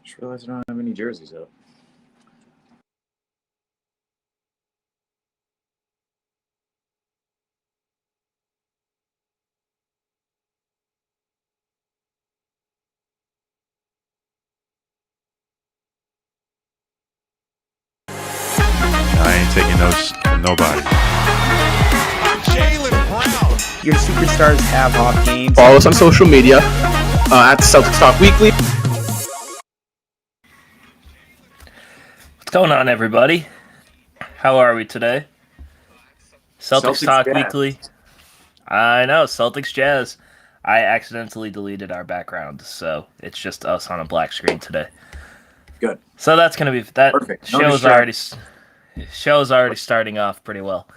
Just realized I don't have any jerseys up. I ain't taking those from nobody. Your superstars have off games. Follow us on social media at Celtics Talk Weekly. What's going on, everybody? How are we today? Celtics Talk Jazz. Weekly. I know, Celtics Jazz. I accidentally deleted our background, so it's just us on a black screen today. Good. So that's gonna be that. Perfect. No Show's already starting off pretty well.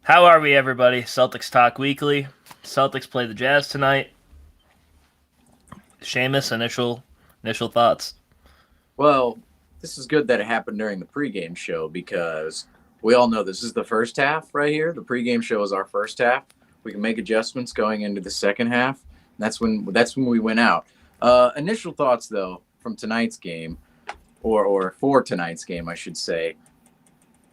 How are we, everybody? Celtics Talk Weekly. Celtics play the Jazz tonight. Seamus, initial thoughts. Well, this is good that it happened during the pregame show because we all know this is the first half right here. The pregame show is our first half. We can make adjustments going into the second half. That's when we went out. Initial thoughts though from tonight's game, or for tonight's game, I should say.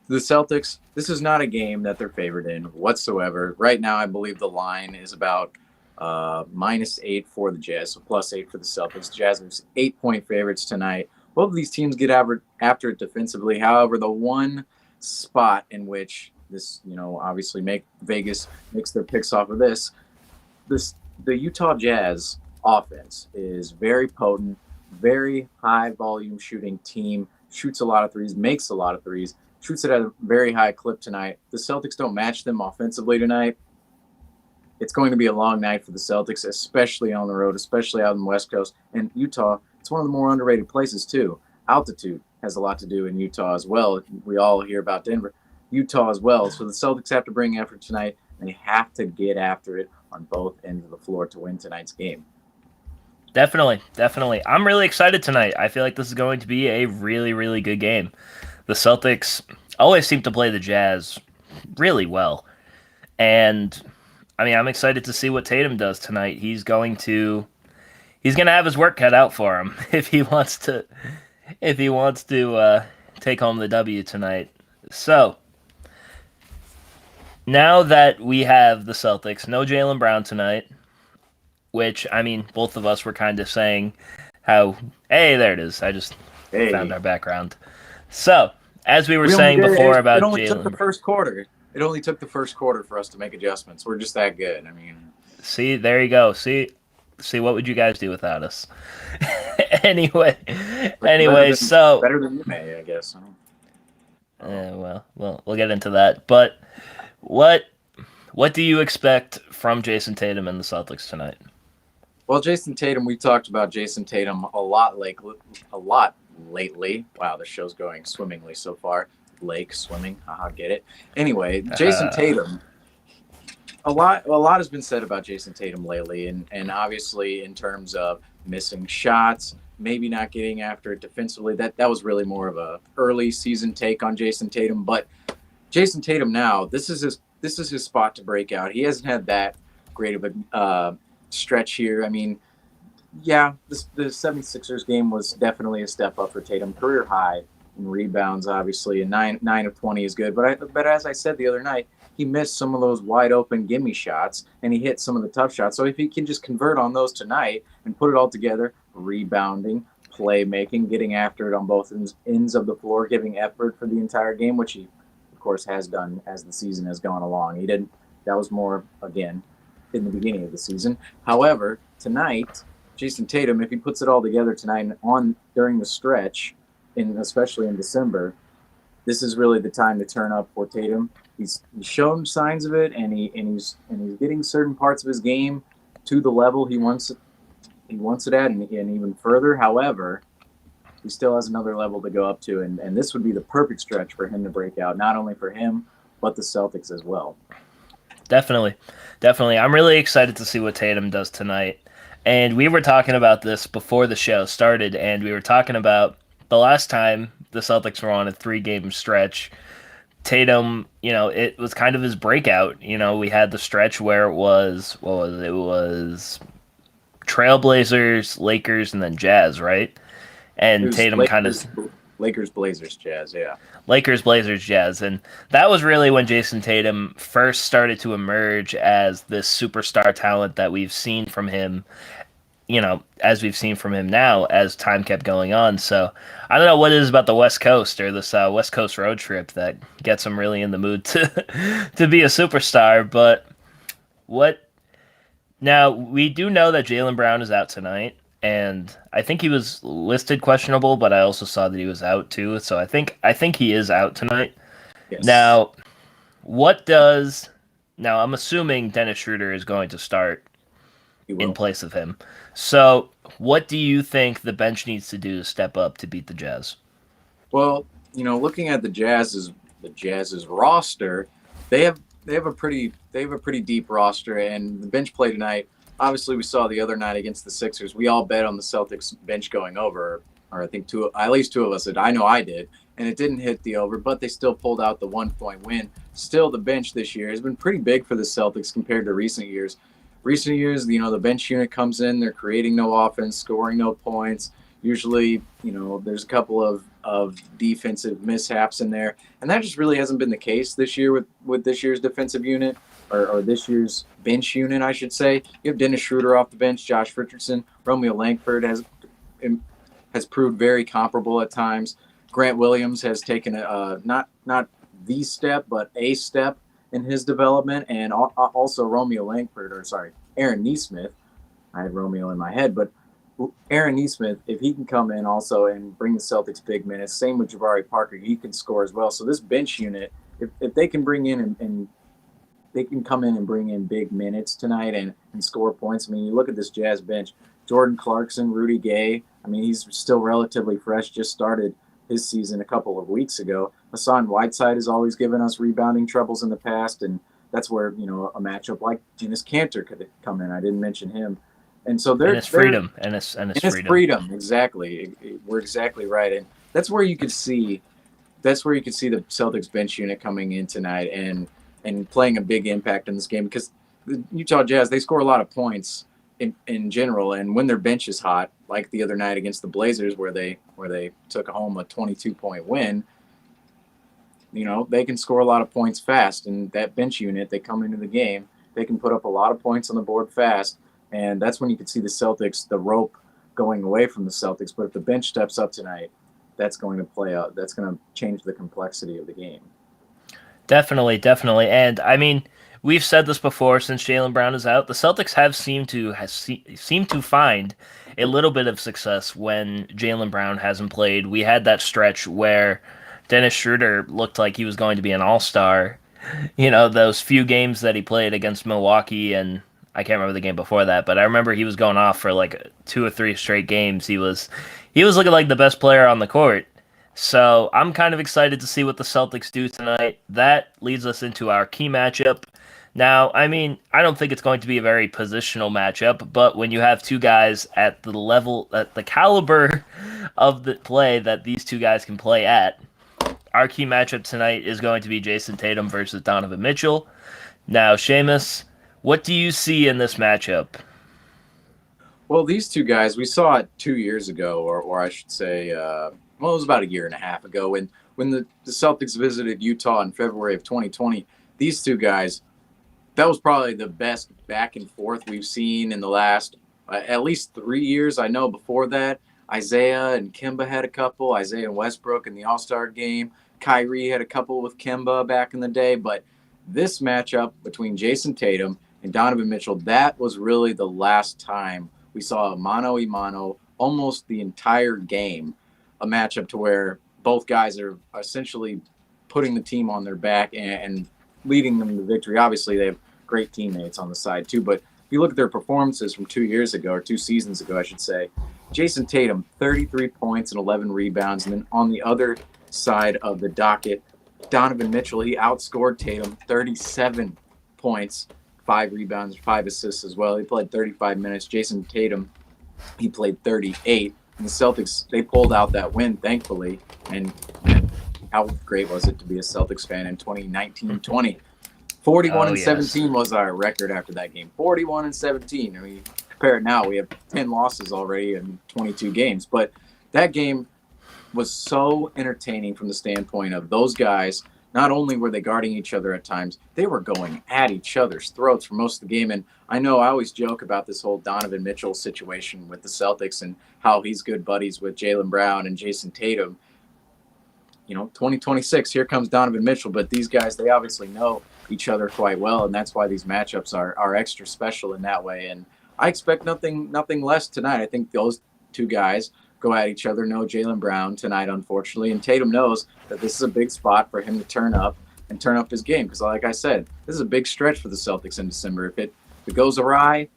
The Celtics, this is not a game that they're favored in whatsoever. Right now, I believe the line is about -8 for the Jazz, so +8 for the Celtics. Jazz are 8-point favorites tonight. Both of these teams get after it defensively. However, the one spot in which this, obviously Vegas makes their picks off of the Utah Jazz offense is very potent, very high volume shooting team, shoots a lot of threes, makes a lot of threes, shoots it at a very high clip tonight. The Celtics don't match them offensively tonight. It's going to be a long night for the Celtics, especially on the road, especially out on the West Coast. And Utah, it's one of the more underrated places too. Altitude has a lot to do in Utah as well. We all hear about Denver. Utah as well. So the Celtics have to bring effort tonight, and they have to get after it on both ends of the floor to win tonight's game. Definitely. I'm really excited tonight. I feel like this is going to be a really, really good game. The Celtics always seem to play the Jazz really well. And, I'm excited to see what Tatum does tonight. He's going to have his work cut out for him if he wants to take home the W tonight. So, now that we have the Celtics, no Jaylen Brown tonight, which, both of us were kind of saying how, hey, there it is. I just found our background. So, as we were saying before about Jaylen. It only took the first quarter. It only took the first quarter for us to make adjustments. We're just that good. See, there you go. See, what would you guys do without us? Anyway, so better than you may, I guess. Well, we'll get into that. But what do you expect from Jayson Tatum and the Celtics tonight? Well, Jayson Tatum, we talked about Jayson Tatum a lot lately. Wow, the show's going swimmingly so far. Lake swimming, get it. Anyway, Jayson Tatum. A lot has been said about Jayson Tatum lately, and obviously in terms of missing shots, maybe not getting after it defensively. That was really more of a early season take on Jayson Tatum. But Jayson Tatum now, this is his spot to break out. He hasn't had that great of a stretch here. The 76ers game was definitely a step up for Tatum. Career high in rebounds, obviously, and 9 of 20 is good. But as I said the other night, he missed some of those wide open gimme shots, and he hit some of the tough shots. So if he can just convert on those tonight and put it all together, rebounding, playmaking, getting after it on both ends of the floor, giving effort for the entire game, which he, of course, has done as the season has gone along. He didn't. That was more, again, in the beginning of the season. However, tonight, Jayson Tatum, if he puts it all together tonight and during the stretch, especially in December, this is really the time to turn up for Tatum. He's shown signs of it, and he's getting certain parts of his game to the level he wants it at, and even further. However, he still has another level to go up to, and this would be the perfect stretch for him to break out, not only for him but the Celtics as well. Definitely. I'm really excited to see what Tatum does tonight. And we were talking about this before the show started, and we were talking about the last time the Celtics were on a 3-game stretch. Tatum, it was kind of his breakout. We had the stretch where it was Trailblazers, Lakers, and then Jazz, right? and was Tatum kind of Lakers, Blazers, Jazz, yeah. Lakers, Blazers, Jazz. And that was really when Jayson Tatum first started to emerge as this superstar talent that we've seen from him, as we've seen from him now as time kept going on. So I don't know what it is about the West Coast or this West Coast road trip that gets him really in the mood to be a superstar. But what now we do know that Jaylen Brown is out tonight. And I think he was listed questionable, but I also saw that he was out too. So I think he is out tonight. Yes. Now, now I'm assuming Dennis Schroeder is going to start in place of him. So what do you think the bench needs to do to step up to beat the Jazz? Well, looking at the Jazz's roster, they have a pretty deep roster, and the bench play tonight. Obviously, we saw the other night against the Sixers. We all bet on the Celtics bench going over, or I think at least two of us did. I know I did, and it didn't hit the over, but they still pulled out the 1-point win. Still, the bench this year has been pretty big for the Celtics compared to recent years. Recent years, the bench unit comes in, they're creating no offense, scoring no points. Usually, there's a couple of defensive mishaps in there, and that just really hasn't been the case this year with this year's defensive unit. Or this year's bench unit, I should say. You have Dennis Schroeder off the bench, Josh Richardson, Romeo Langford has proved very comparable at times. Grant Williams has taken not the step, but a step in his development, and also Aaron Nesmith. I had Romeo in my head, but Aaron Nesmith, if he can come in also and bring the Celtics big minutes, same with Jabari Parker, he can score as well. So this bench unit, if they can bring in and they can come in and bring in big minutes tonight and score points. I mean, you look at this Jazz bench, Jordan Clarkson, Rudy Gay. I mean, he's still relatively fresh, just started his season a couple of weeks ago. Hassan Whiteside has always given us rebounding troubles in the past, and that's where, a matchup like Enes Kanter could come in. I didn't mention him. And so his freedom. Exactly. We're exactly right. And that's where you could see the Celtics bench unit coming in tonight and playing a big impact in this game, because the Utah Jazz, they score a lot of points in general, and when their bench is hot, like the other night against the Blazers where they took home a 22-point win, they can score a lot of points fast, and that bench unit, they come into the game, they can put up a lot of points on the board fast, and that's when you can see the rope going away from the Celtics. But if the bench steps up tonight, that's going to play out. That's going to change the complexity of the game. Definitely. And I mean, we've said this before, since Jaylen Brown is out, the Celtics have seemed to find a little bit of success when Jaylen Brown hasn't played. We had that stretch where Dennis Schroeder looked like he was going to be an all-star. Those few games that he played against Milwaukee, and I can't remember the game before that, but I remember he was going off for like 2 or 3 straight games. He was looking like the best player on the court. So I'm kind of excited to see what the Celtics do tonight. That leads us into our key matchup. Now, I mean, I don't think it's going to be a very positional matchup, but when you have two guys at the caliber of the play that these two guys can play at, our key matchup tonight is going to be Jayson Tatum versus Donovan Mitchell. Now, Seamus, what do you see in this matchup? Well, these two guys, we saw it 2 years ago, or I should say, it was about a year and a half ago when the Celtics visited Utah in February of 2020. These two guys, that was probably the best back and forth we've seen in the last at least 3 years. I know before that, Isaiah and Kemba had a couple. Isaiah and Westbrook in the All-Star game. Kyrie had a couple with Kemba back in the day. But this matchup between Jayson Tatum and Donovan Mitchell, that was really the last time we saw a mano-a-mano almost the entire game. A matchup to where both guys are essentially putting the team on their back and leading them to victory. Obviously, they have great teammates on the side too, but if you look at their performances from 2 years ago, or 2 seasons ago, I should say, Jayson Tatum, 33 points and 11 rebounds. And then on the other side of the docket, Donovan Mitchell, he outscored Tatum 37 points, 5 rebounds, 5 assists as well. He played 35 minutes. Jayson Tatum, he played 38. And the Celtics, they pulled out that win, thankfully. And how great was it to be a Celtics fan in 2019-20? 41-17 was our record after that game. 41-17. I mean, compare it now, we have 10 losses already in 22 games. But that game was so entertaining from the standpoint of those guys. Not only were they guarding each other at times, they were going at each other's throats for most of the game. And I know I always joke about this whole Donovan Mitchell situation with the Celtics and how he's good buddies with Jaylen Brown and Jayson Tatum. 2026, here comes Donovan Mitchell. But these guys, they obviously know each other quite well, and that's why these matchups are extra special in that way. And I expect nothing less tonight. I think those two guys go at each other. No Jaylen Brown tonight, unfortunately. And Tatum knows that this is a big spot for him to turn up his game. Because like I said, this is a big stretch for the Celtics in December. If it goes awry,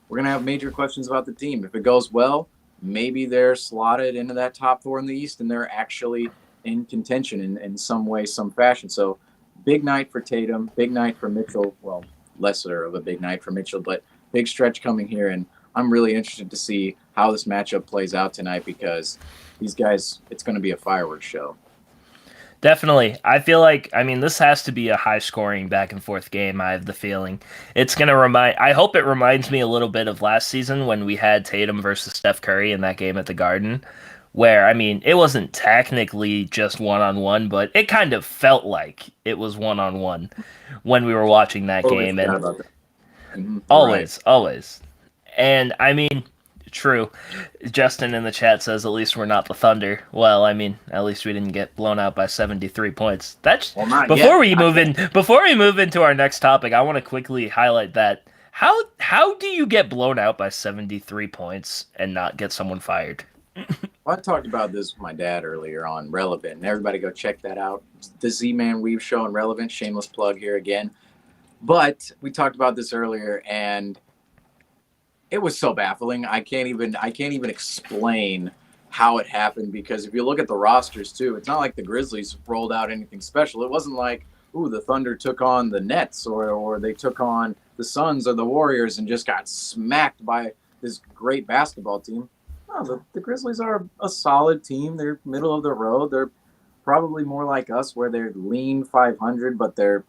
we're going to have major questions about the team. If it goes well, maybe they're slotted into that top 4 in the East and they're actually in contention in some way, some fashion. So big night for Tatum, big night for Mitchell. Well, lesser of a big night for Mitchell, but big stretch coming here. And I'm really interested to see how this matchup plays out tonight because these guys, it's going to be a fireworks show. Definitely. I feel like, this has to be a high-scoring back-and-forth game, I have the feeling. It's going to I hope it reminds me a little bit of last season when we had Tatum versus Steph Curry in that game at the Garden, where, it wasn't technically just one-on-one, but it kind of felt like it was one-on-one when we were watching that game. And always. And, true. Justin in the chat says, at least we're not the Thunder. Well, at least we didn't get blown out by 73 points. Before we move into our next topic, I want to quickly highlight that. How do you get blown out by 73 points and not get someone fired? Well, I talked about this with my dad earlier on Relevant, and everybody go check that out. The Z-Man Weave Show on Relevant, shameless plug here again. But we talked about this earlier, and it was so baffling. I can't even explain how it happened because if you look at the rosters too, it's not like the Grizzlies rolled out anything special. It wasn't like, the Thunder took on the Nets or they took on the Suns or the Warriors and just got smacked by this great basketball team. No, the Grizzlies are a solid team. They're middle of the road. They're probably more like us where they're lean 500, but they're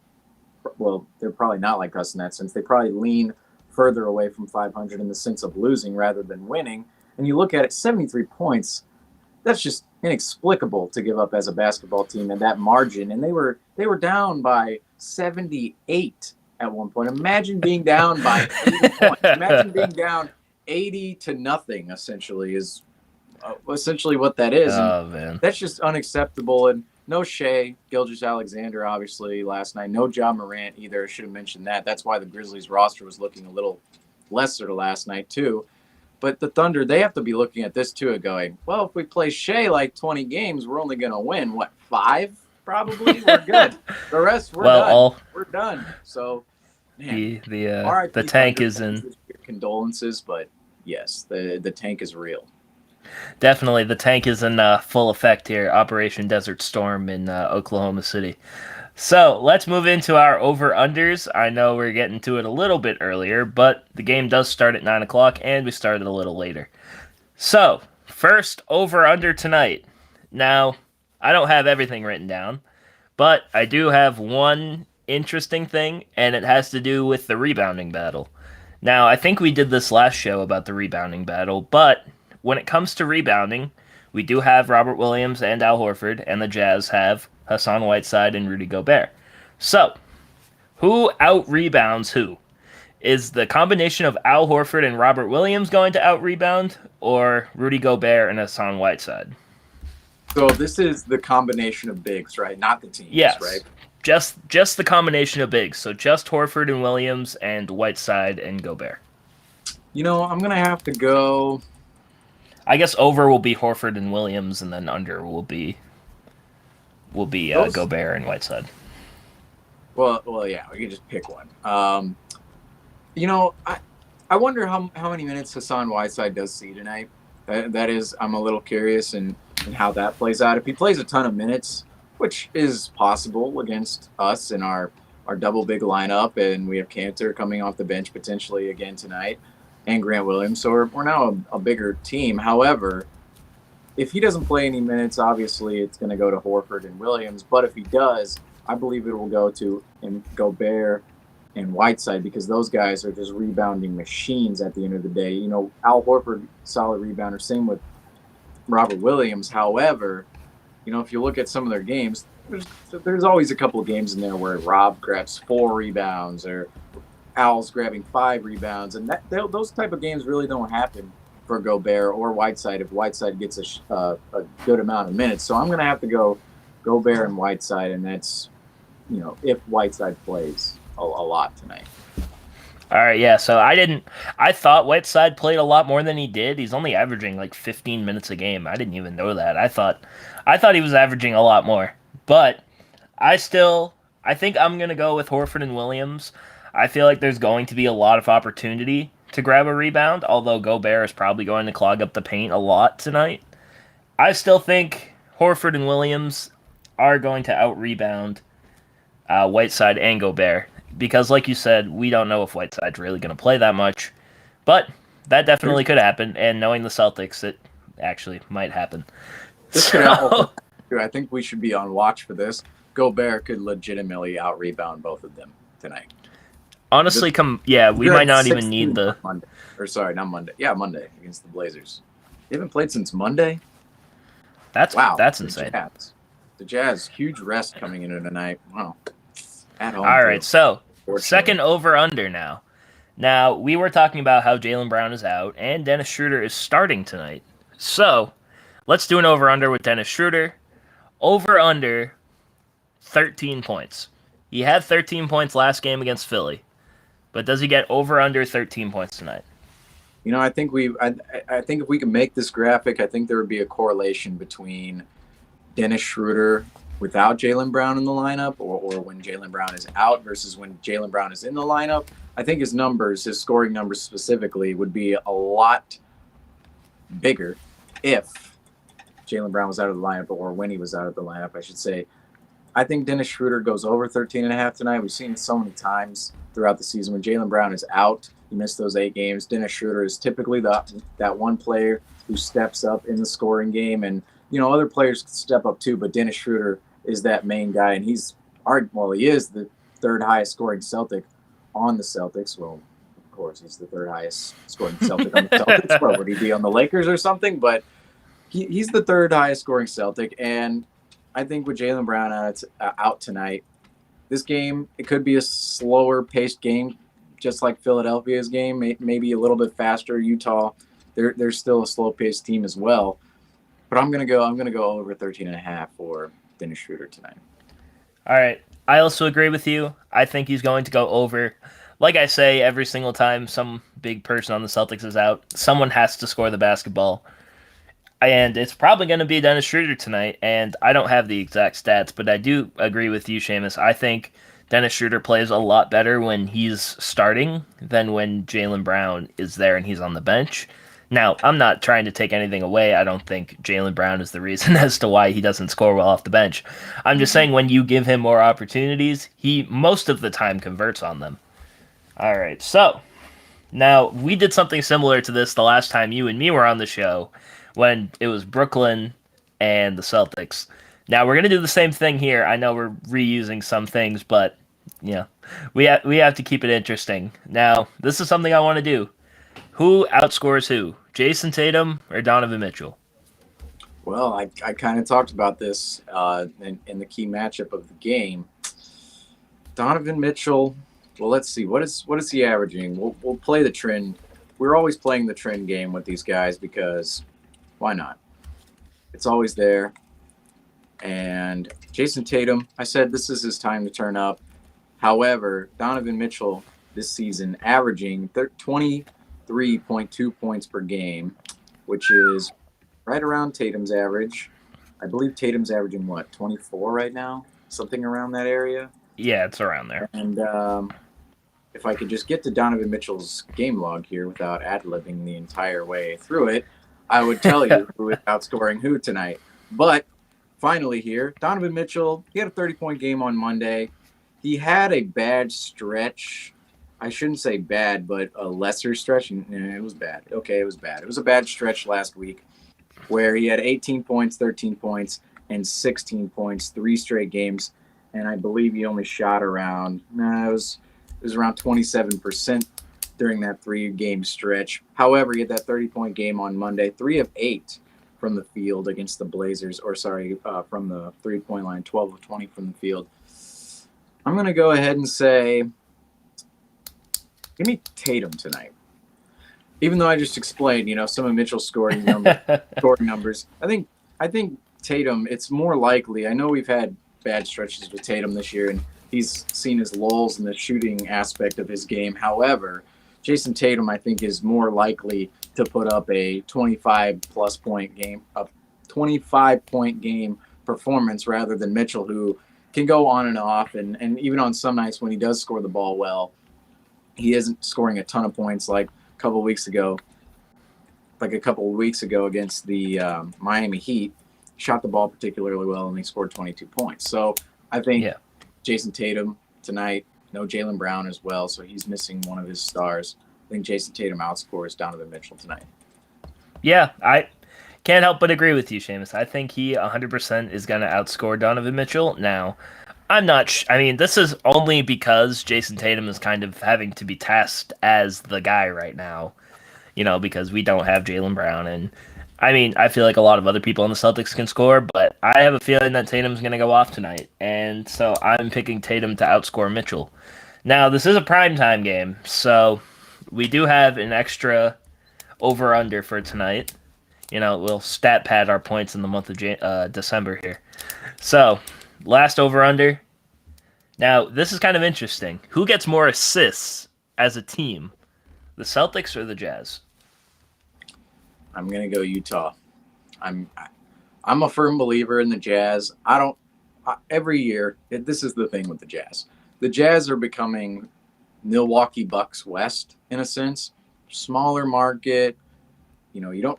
probably not like us in that sense. They probably lean further away from 500 in the sense of losing rather than winning. And you look at it, 73 points, that's just inexplicable to give up as a basketball team in that margin. And they were down by 78 at one point. Imagine being down by 80 points. Imagine being down 80 to nothing, essentially, is essentially what that is. Oh, man. That's just unacceptable. And no Shea Gilgeous-Alexander, obviously, last night. No Ja Morant either. I should have mentioned that. That's why the Grizzlies roster was looking a little lesser last night, too. But the Thunder, they have to be looking at this, too, and going, well, if we play Shea like 20 games, we're only going to win, 5? Probably? We're good. The rest, we're done. We're done. So, man. The tank is in. Condolences, but yes, the tank is real. Definitely, the tank is in full effect here. Operation Desert Storm in Oklahoma City. So let's move into our over-unders. I know we're getting to it a little bit earlier, but the game does start at 9 o'clock, and we started a little later. So, first over-under tonight. Now, I don't have everything written down, but I do have one interesting thing, and it has to do with the rebounding battle. Now, I think we did this last show about the rebounding battle, but when it comes to rebounding, we do have Robert Williams and Al Horford, and the Jazz have Hassan Whiteside and Rudy Gobert. So, who out-rebounds who? Is the combination of Al Horford and Robert Williams going to out-rebound, or Rudy Gobert and Hassan Whiteside? So this is the combination of bigs, right? Not the teams, yes. Right? Just the combination of bigs. So just Horford and Williams and Whiteside and Gobert. I'm going to have to go... I guess over will be Horford and Williams, and then under will be Gobert and Whiteside. Well, yeah, we can just pick one. I wonder how many minutes Hassan Whiteside does see tonight. That is, I'm a little curious in how that plays out. If he plays a ton of minutes, which is possible against us in our double big lineup, and we have Cantor coming off the bench potentially again tonight, and Grant Williams. So we're now a bigger team. However, if he doesn't play any minutes, obviously it's going to go to Horford and Williams. But if he does, I believe it will go to Gobert and Whiteside because those guys are just rebounding machines at the end of the day. Al Horford, solid rebounder. Same with Robert Williams. However, if you look at some of their games, there's always a couple of games in there where Rob grabs 4 rebounds or Al's grabbing 5 rebounds, and those type of games really don't happen for Gobert or Whiteside if Whiteside gets a good amount of minutes. So I'm going to have to go Gobert and Whiteside, and that's if Whiteside plays a lot tonight. All right, yeah. So I thought Whiteside played a lot more than he did. He's only averaging like 15 minutes a game. I didn't even know that. I thought he was averaging a lot more. But I think I'm gonna go with Horford and Williams. I feel like there's going to be a lot of opportunity to grab a rebound, although Gobert is probably going to clog up the paint a lot tonight. I still think Horford and Williams are going to out-rebound Whiteside and Gobert. Because, like you said, we don't know if Whiteside's really going to play that much. But that definitely could happen, and knowing the Celtics, it actually might happen. This could happen. I think we should be on watch for this. Gobert could legitimately out-rebound both of them tonight. Honestly, we might not even need the... Monday. Or sorry, not Monday. Yeah, Monday against the Blazers. They haven't played since Monday? That's insane. The Jazz, huge rest coming into tonight. Wow. At home. All right, so second over-under now. Now, we were talking about how Jaylen Brown is out, and Dennis Schroeder is starting tonight. So, let's do an over-under with Dennis Schroeder. Over-under 13 points. He had 13 points last game against Philly. But does he get over-under 13 points tonight? I think I think if we can make this graphic, I think there would be a correlation between Dennis Schroeder without Jaylen Brown in the lineup or when Jaylen Brown is out versus when Jaylen Brown is in the lineup. I think his scoring numbers specifically, would be a lot bigger if Jaylen Brown was out of the lineup, or when he was out of the lineup, I should say. I think Dennis Schroeder goes over 13.5 tonight. We've seen it so many times throughout the season. When Jaylen Brown is out, he missed those 8 games. Dennis Schroeder is typically that one player who steps up in the scoring game, and other players can step up too, but Dennis Schroeder is that main guy, and he is the 3rd highest scoring Celtic on the Celtics. Well, of course, he's the 3rd highest scoring Celtic on the Celtics. Well, would he be on the Lakers or something? But he's the 3rd highest scoring Celtic, and I think with Jaylen Brown out tonight, this game, it could be a slower paced game, just like Philadelphia's game, maybe a little bit faster. Utah, they're still a slow paced team as well. But I'm gonna go over 13.5 for Dennis Schroeder tonight. All right. I also agree with you. I think he's going to go over. Like I say, every single time some big person on the Celtics is out, someone has to score the basketball. And it's probably going to be Dennis Schroeder tonight. And I don't have the exact stats, but I do agree with you, Seamus. I think Dennis Schroeder plays a lot better when he's starting than when Jaylen Brown is there and he's on the bench. Now, I'm not trying to take anything away. I don't think Jaylen Brown is the reason as to why he doesn't score well off the bench. I'm just saying when you give him more opportunities, he most of the time converts on them. All right, so now we did something similar to this the last time you and me were on the show when it was Brooklyn and the Celtics. Now we're going to do the same thing here. I know we're reusing some things, but we have to keep it interesting. Now, this is something I want to do. Who outscores who? Jayson Tatum or Donovan Mitchell? Well, I kind of talked about this in the key matchup of the game. Donovan Mitchell. Well, let's see. What is he averaging? We'll play the trend. We're always playing the trend game with these guys because why not? It's always there. And Jayson Tatum, I said this is his time to turn up. However, Donovan Mitchell this season averaging 23.2 points per game, which is right around Tatum's average. I believe Tatum's averaging, 24 right now? Something around that area? Yeah, it's around there. And if I could just get to Donovan Mitchell's game log here without ad-libbing the entire way through it, I would tell you who is outscoring who tonight. But finally here, Donovan Mitchell, he had a 30-point game on Monday. He had a bad stretch. I shouldn't say bad, but a lesser stretch. It was bad. Okay, it was bad. It was a bad stretch last week where he had 18 points, 13 points, and 16 points, 3 straight games. And I believe he only shot around, it was around 27% during that 3-game stretch. However, he had that 30-point game on Monday, 3 of 8 from the field against the Blazers, from the 3-point line, 12 of 20 from the field. I'm going to go ahead and say, give me Tatum tonight. Even though I just explained, some of Mitchell's scoring numbers, I think Tatum, it's more likely. I know we've had bad stretches with Tatum this year, and he's seen his lulls in the shooting aspect of his game. However, Jayson Tatum, I think, is more likely to put up a 25-plus point game, a 25-point game performance rather than Mitchell, who can go on and off. And even on some nights when he does score the ball well, he isn't scoring a ton of points like a couple of weeks ago against the Miami Heat. Shot the ball particularly well, and he scored 22 points. So I think Jayson Tatum tonight, no Jaylen Brown as well, so he's missing one of his stars. I think Jayson Tatum outscores Donovan Mitchell tonight. Yeah, I can't help but agree with you, Seamus. I think he 100% is going to outscore Donovan Mitchell. Now, I'm not this is only because Jayson Tatum is kind of having to be tasked as the guy right now, because we don't have Jaylen Brown. And, I feel like a lot of other people on the Celtics can score, but I have a feeling that Tatum's going to go off tonight. And so I'm picking Tatum to outscore Mitchell. Now, this is a primetime game, so we do have an extra over-under for tonight. We'll stat pad our points in the month of December here. So, last over-under. Now, this is kind of interesting. Who gets more assists as a team? The Celtics or the Jazz? I'm going to go Utah. I'm a firm believer in the Jazz. Every year, this is the thing with the Jazz. The Jazz are becoming Milwaukee Bucks West, in a sense. Smaller market. They don't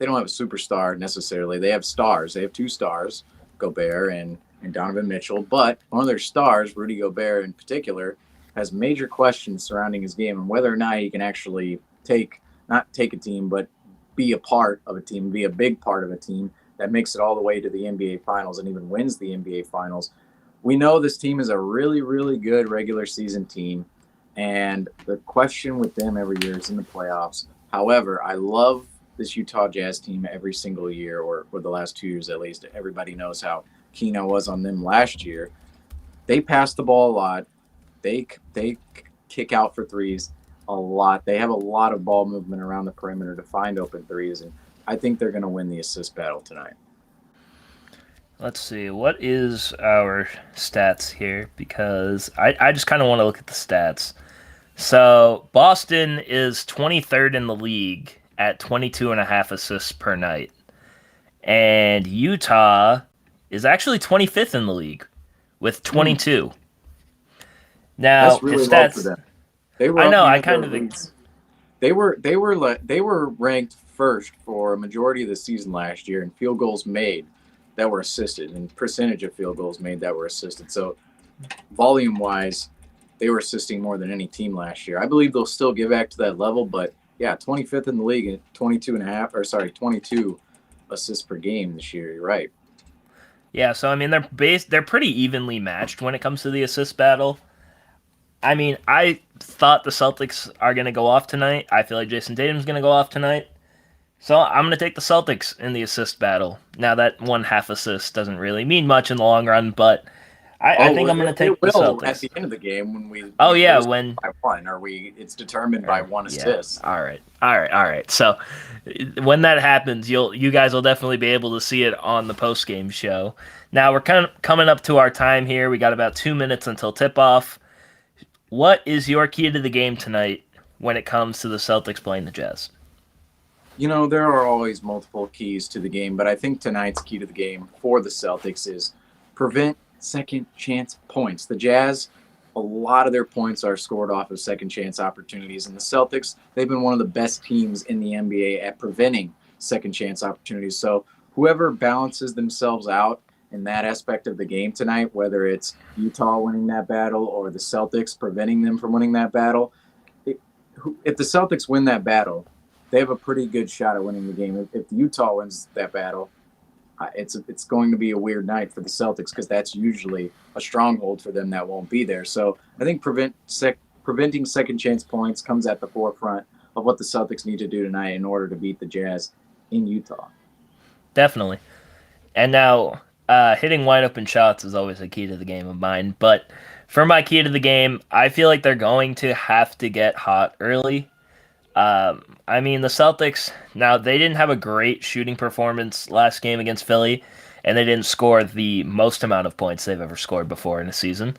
have a superstar necessarily. They have stars. They have two stars, Gobert and Donovan Mitchell. But one of their stars, Rudy Gobert in particular, has major questions surrounding his game and whether or not he can actually not take a team, but be a part of a team, be a big part of a team that makes it all the way to the NBA Finals and even wins the NBA Finals. We know this team is a really, really good regular season team, and the question with them every year is in the playoffs. However, I love this Utah Jazz team every single year, or for the last 2 years at least. Everybody knows how keen I was on them last year. They pass the ball a lot. They kick out for threes a lot. They have a lot of ball movement around the perimeter to find open threes, and I think they're going to win the assist battle tonight. Let's see. What is our stats here? Because I just kind of want to look at the stats. So Boston is 23rd in the league at 22.5 assists per night. And Utah is actually 25th in the league with 22. Now, that's really his low stats, for them. They were I know. I up kind near of. they were ranked first for a majority of the season last year in field goals made that were assisted and percentage of field goals made that were assisted. So volume wise, they were assisting more than any team last year. I believe they'll still get back to that level, but yeah, 25th in the league at 22 assists per game this year. You're right. Yeah, so they're pretty evenly matched when it comes to the assist battle. I thought the Celtics are going to go off tonight. I feel like Jayson Tatum's going to go off tonight. So I'm going to take the Celtics in the assist battle. Now, that 1/2 assist doesn't really mean much in the long run, but I think I'm going to take the Celtics. At the end of the game when we when by one, it's determined by one assist. All right. So when that happens, you guys will definitely be able to see it on the post game show. Now we're kind of coming up to our time here. We got about 2 minutes until tip off. What is your key to the game tonight when it comes to the Celtics playing the Jazz? There are always multiple keys to the game, but I think tonight's key to the game for the Celtics is prevent second chance points. The Jazz, a lot of their points are scored off of second chance opportunities, and the Celtics, they've been one of the best teams in the NBA at preventing second chance opportunities. So whoever balances themselves out in that aspect of the game tonight, whether it's Utah winning that battle or the Celtics preventing them from winning that battle, if the Celtics win that battle, they have a pretty good shot at winning the game. If Utah wins that battle, it's going to be a weird night for the Celtics because that's usually a stronghold for them that won't be there. So I think preventing second chance points comes at the forefront of what the Celtics need to do tonight in order to beat the Jazz in Utah. Definitely. And now, hitting wide open shots is always a key to the game of mine. But for my key to the game, I feel like they're going to have to get hot early. I mean, the Celtics, now, they didn't have a great shooting performance last game against Philly, and they didn't score the most amount of points they've ever scored before in a season.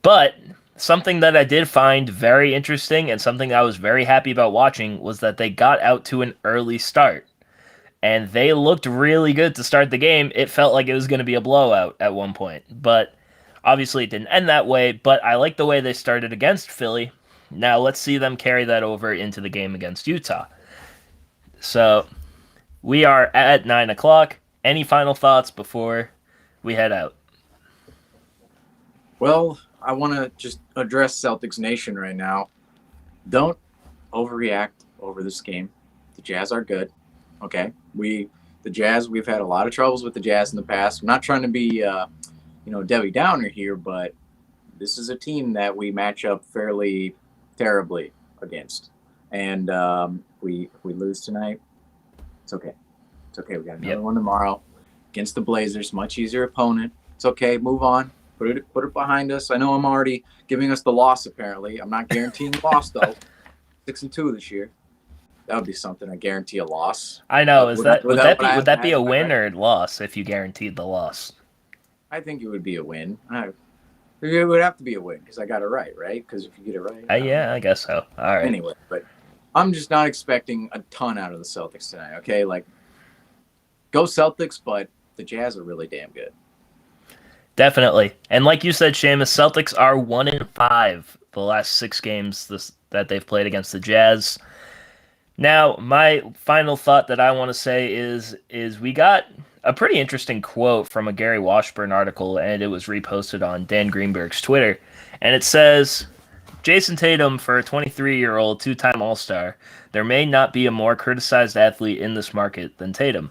But something that I did find very interesting and something I was very happy about watching was that they got out to an early start. And they looked really good to start the game. It felt like it was going to be a blowout at one point, but obviously it didn't end that way. But I like the way they started against Philly. Now let's see them carry that over into the game against Utah. So we are at 9 o'clock. Any final thoughts before we head out? Well, I want to just address Celtics Nation right now. Don't overreact over this game. The Jazz are good. Okay, the Jazz. We've had a lot of troubles with the Jazz in the past. I'm not trying to be, Debbie Downer here, but this is a team that we match up fairly terribly against. And if we lose tonight, it's okay. It's okay. We got another one tomorrow against the Blazers. Much easier opponent. It's okay. Move on. Put it behind us. I know I'm already giving us the loss. Apparently, I'm not guaranteeing the loss though. 6-2 this year. That would be something. I guarantee a loss. I know. Would that be a win or a loss if you guaranteed the loss? I think it would be a win. It would have to be a win because I got it right? Because if you get it right. Yeah, I guess so. All right. Anyway, but I'm just not expecting a ton out of the Celtics tonight. Okay, go Celtics, but the Jazz are really damn good. Definitely. And like you said, Seamus, Celtics are 1-5 the last 6 games that they've played against the Jazz. Now, my final thought that I want to say is we got a pretty interesting quote from a Gary Washburn article, and it was reposted on Dan Greenberg's Twitter. And it says, Jayson Tatum, for a 23-year-old two-time All-Star, there may not be a more criticized athlete in this market than Tatum.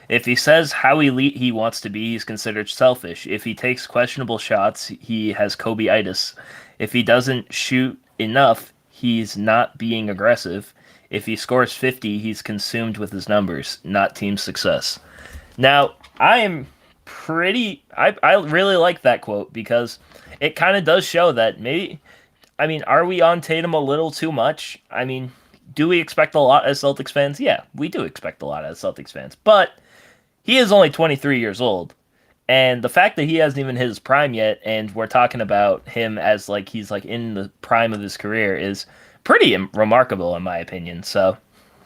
If he says how elite he wants to be, he's considered selfish. If he takes questionable shots, he has Kobe-itis. If he doesn't shoot enough, he's not being aggressive. If he scores 50, he's consumed with his numbers, not team success. Now, I really like that quote because it kind of does show that are we on Tatum a little too much? I mean, do we expect a lot as Celtics fans? Yeah, we do expect a lot as Celtics fans, but he is only 23 years old. And the fact that he hasn't even hit his prime yet, and we're talking about him as he's in the prime of his career is pretty remarkable in my opinion. So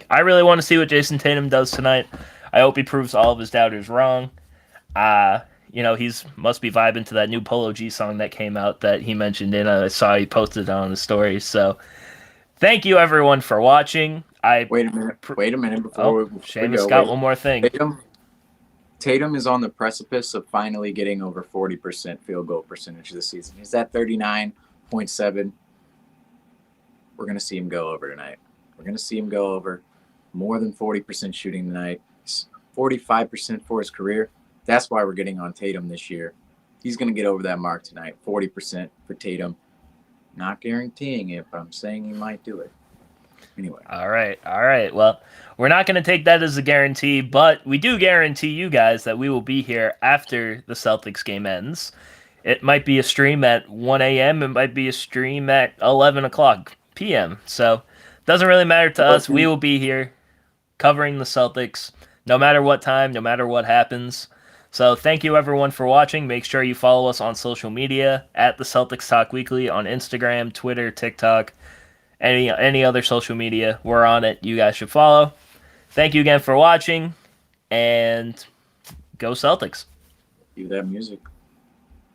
I really want to see what Jayson Tatum does tonight. I hope he proves all of his doubters wrong. He's must be vibing to that new Polo G song that came out that he mentioned in. I saw he posted it on the story. So thank you everyone for watching. Wait a minute before we Seamus go. got one more thing. Tatum is on the precipice of finally getting over 40% field goal percentage this season. He's at 39.7. We're going to see him go over tonight. We're going to see him go over more than 40% shooting tonight. 45% for his career. That's why we're getting on Tatum this year. He's going to get over that mark tonight. 40% for Tatum. Not guaranteeing it, but I'm saying he might do it. Anyway. All right. Well, we're not going to take that as a guarantee, but we do guarantee you guys that we will be here after the Celtics game ends. It might be a stream at 1 a.m. It might be a stream at 11 o'clock p.m. So it doesn't really matter to us. We will be here covering the Celtics no matter what time, no matter what happens. So thank you everyone for watching. Make sure you follow us on social media at the Celtics Talk Weekly on Instagram, Twitter, TikTok, any other social media. We're on it. You guys should follow. Thank you again for watching, and go Celtics. Cue that music.